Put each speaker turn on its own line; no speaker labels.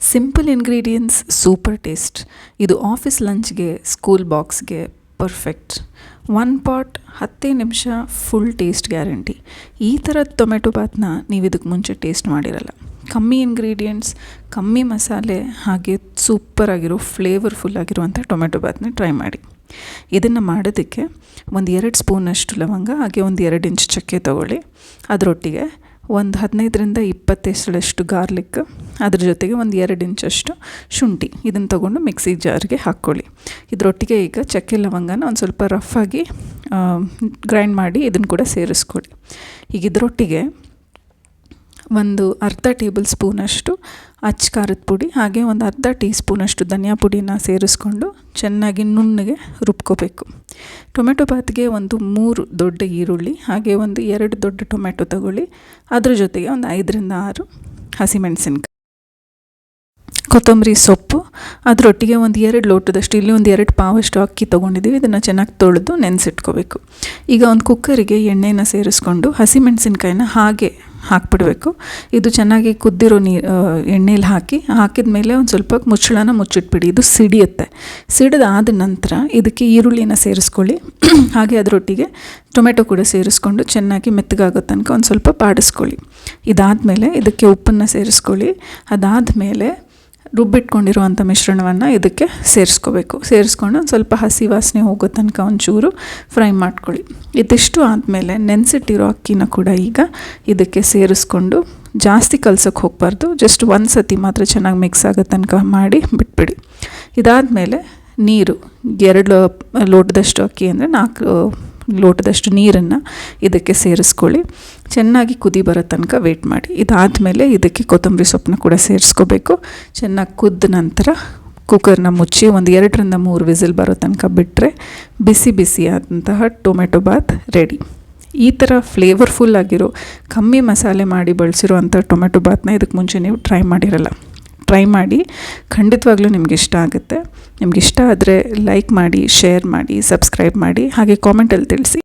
Simple ingredients super taste. ಇದು office ಲಂಚ್ಗೆ, school ಬಾಕ್ಸ್ಗೆ perfect. 1 pot 10 ನಿಮಿಷ ಫುಲ್ ಟೇಸ್ಟ್ ಗ್ಯಾರಂಟಿ. ಈ ಥರದ ಟೊಮೆಟೊ ಬಾತ್ನ ನೀವು ಇದಕ್ಕೆ ಮುಂಚೆ ಟೇಸ್ಟ್ ಮಾಡಿರಲ್ಲ. ಕಮ್ಮಿ ಇಂಗ್ರೀಡಿಯೆಂಟ್ಸ್, ಕಮ್ಮಿ ಮಸಾಲೆ, ಹಾಗೆ ಸೂಪರಾಗಿರೋ ಫ್ಲೇವರ್ಫುಲ್ ಆಗಿರುವಂಥ ಟೊಮೆಟೊ ಬಾತ್ನ ಟ್ರೈ ಮಾಡಿ. ಇದನ್ನು ಮಾಡೋದಕ್ಕೆ 1-2 ಸ್ಪೂನಷ್ಟು ಲವಂಗ, ಹಾಗೆ 1-2 ಇಂಚ್ ಚಕ್ಕೆ ತೊಗೊಳ್ಳಿ. ಅದರೊಟ್ಟಿಗೆ 15ರಿಂದ 20 ಎಸಳಷ್ಟು ಗಾರ್ಲಿಕ್, ಅದ್ರ ಜೊತೆಗೆ 1-2 ಇಂಚಷ್ಟು ಶುಂಠಿ, ಇದನ್ನು ತೊಗೊಂಡು ಮಿಕ್ಸಿ ಜಾರ್ಗೆ ಹಾಕ್ಕೊಳ್ಳಿ. ಇದರೊಟ್ಟಿಗೆ ಈಗ ಚಕ್ಕೆ ಲವಂಗನ ಒಂದು ಸ್ವಲ್ಪ ರಫಾಗಿ ಗ್ರೈಂಡ್ ಮಾಡಿ ಇದನ್ನು ಕೂಡ ಸೇರಿಸ್ಕೊಳ್ಳಿ. ಈಗ ಇದರೊಟ್ಟಿಗೆ ಅರ್ಧ ಟೇಬಲ್ ಸ್ಪೂನಷ್ಟು ಅಚ್ಚ ಖಾರದ ಪುಡಿ, ಹಾಗೆ ಅರ್ಧ ಟೀ ಸ್ಪೂನಷ್ಟು ಧನಿಯಾ ಪುಡಿನ ಸೇರಿಸ್ಕೊಂಡು ಚೆನ್ನಾಗಿ ನುಣ್ಣಗೆ ರುಬ್ಕೋಬೇಕು. ಟೊಮೆಟೊ ಬಾತ್ಗೆ 3 ದೊಡ್ಡ ಈರುಳ್ಳಿ, ಹಾಗೆ 2 ದೊಡ್ಡ ಟೊಮೆಟೊ ತಗೊಳ್ಳಿ. ಅದ್ರ ಜೊತೆಗೆ 5ರಿಂದ 6 ಹಸಿಮೆಣಸಿನ್ಕಾಯಿ, ಕೊತ್ತಂಬರಿ ಸೊಪ್ಪು, ಅದರೊಟ್ಟಿಗೆ 2 ಲೋಟದಷ್ಟು, ಇಲ್ಲಿ 2 ಪಾವಷ್ಟು ಅಕ್ಕಿ ತೊಗೊಂಡಿದ್ದೀವಿ. ಇದನ್ನು ಚೆನ್ನಾಗಿ ತೊಳೆದು ನೆನೆಸಿಟ್ಕೋಬೇಕು. ಈಗ ಒಂದು ಕುಕ್ಕರಿಗೆ ಎಣ್ಣೆನ ಸೇರಿಸ್ಕೊಂಡು ಹಸಿಮೆಣಸಿನ್ಕಾಯಿನ ಹಾಗೆ ಹಾಕಿಬಿಡಬೇಕು. ಇದು ಚೆನ್ನಾಗಿ ಕುದ್ದಿರೋ ಎಣ್ಣೆಲಿ ಹಾಕಿದ ಮೇಲೆ ಒಂದು ಸ್ವಲ್ಪ ಮುಚ್ಚಳನ ಮುಚ್ಚಿಟ್ಬಿಡಿ. ಇದು ಸಿಡಿಯುತ್ತೆ. ಸಿಡಿದಾದ ನಂತರ ಇದಕ್ಕೆ ಈರುಳ್ಳಿನ ಸೇರಿಸ್ಕೊಳ್ಳಿ. ಹಾಗೆ ಅದರೊಟ್ಟಿಗೆ ಟೊಮೆಟೊ ಕೂಡ ಸೇರಿಸ್ಕೊಂಡು ಚೆನ್ನಾಗಿ ಮೆತ್ತಗಾಗೋ ತನಕ ಒಂದು ಸ್ವಲ್ಪ ಬಾಡಿಸ್ಕೊಳ್ಳಿ. ಇದಾದಮೇಲೆ ಇದಕ್ಕೆ ಉಪ್ಪನ್ನು ಸೇರಿಸ್ಕೊಳ್ಳಿ. ಅದಾದಮೇಲೆ ರುಬ್ಬಿಟ್ಕೊಂಡಿರುವಂಥ ಮಿಶ್ರಣವನ್ನು ಇದಕ್ಕೆ ಸೇರಿಸ್ಕೊಂಡು ಒಂದು ಸ್ವಲ್ಪ ಹಸಿ ವಾಸನೆ ಹೋಗೋ ತನಕ ಒಂಚೂರು ಫ್ರೈ ಮಾಡ್ಕೊಳ್ಳಿ. ಇದಿಷ್ಟು ಆದಮೇಲೆ ನೆನೆಸಿಟ್ಟಿರೋ ಅಕ್ಕಿನ ಕೂಡ ಈಗ ಇದಕ್ಕೆ ಸೇರಿಸ್ಕೊಂಡು ಜಾಸ್ತಿ ಕಲ್ಸೋಕ್ಕೆ ಹೋಗಬಾರ್ದು, ಜಸ್ಟ್ ಒಂದು ಸತಿ ಮಾತ್ರ ಚೆನ್ನಾಗಿ ಮಿಕ್ಸ್ ಆಗೋ ತನಕ ಮಾಡಿ ಬಿಟ್ಬಿಡಿ. ಇದಾದಮೇಲೆ ನೀರು 2 ಲೋಟದಷ್ಟು ಅಕ್ಕಿ ಅಂದರೆ 4 ಲೋಟದಷ್ಟು ನೀರನ್ನು ಇದಕ್ಕೆ ಸೇರಿಸ್ಕೊಳ್ಳಿ. ಚೆನ್ನಾಗಿ ಕುದಿ ಬರೋ ತನಕ ವೇಟ್ ಮಾಡಿ. ಇದಾದಮೇಲೆ ಇದಕ್ಕೆ ಕೊತ್ತಂಬರಿ ಸೊಪ್ಪನ್ನ ಕೂಡ ಸೇರಿಸ್ಕೋಬೇಕು. ಚೆನ್ನಾಗಿ ಕುದ್ದ ನಂತರ ಕುಕ್ಕರ್ನ ಮುಚ್ಚಿ 2ರಿಂದ 3 ವಿಸಿಲ್ ಬರೋ ತನಕ ಬಿಟ್ಟರೆ ಬಿಸಿಯಾದಂತಹ ಟೊಮೆಟೊ ಬಾತ್ ರೆಡಿ. ಈ ಥರ ಫ್ಲೇವರ್ಫುಲ್ ಆಗಿರೋ, ಕಮ್ಮಿ ಮಸಾಲೆ ಮಾಡಿ ಬಳಸಿರೋ ಅಂಥ ಟೊಮೆಟೊ ಬಾತ್ನ ಇದಕ್ಕೆ ಮುಂಚೆ ನೀವು ಟ್ರೈ ಮಾಡಿರಲ್ಲ. ಟ್ರೈ ಮಾಡಿ, ಖಂಡಿತವಾಗ್ಲೂ ನಿಮ್ಗೆ ಇಷ್ಟ ಆಗುತ್ತೆ. ನಿಮ್ಗೆ ಇಷ್ಟ ಆದರೆ ಲೈಕ್ ಮಾಡಿ, ಶೇರ್ ಮಾಡಿ, ಸಬ್ಸ್ಕ್ರೈಬ್ ಮಾಡಿ, ಹಾಗೆ ಕಾಮೆಂಟಲ್ಲಿ ತಿಳಿಸಿ.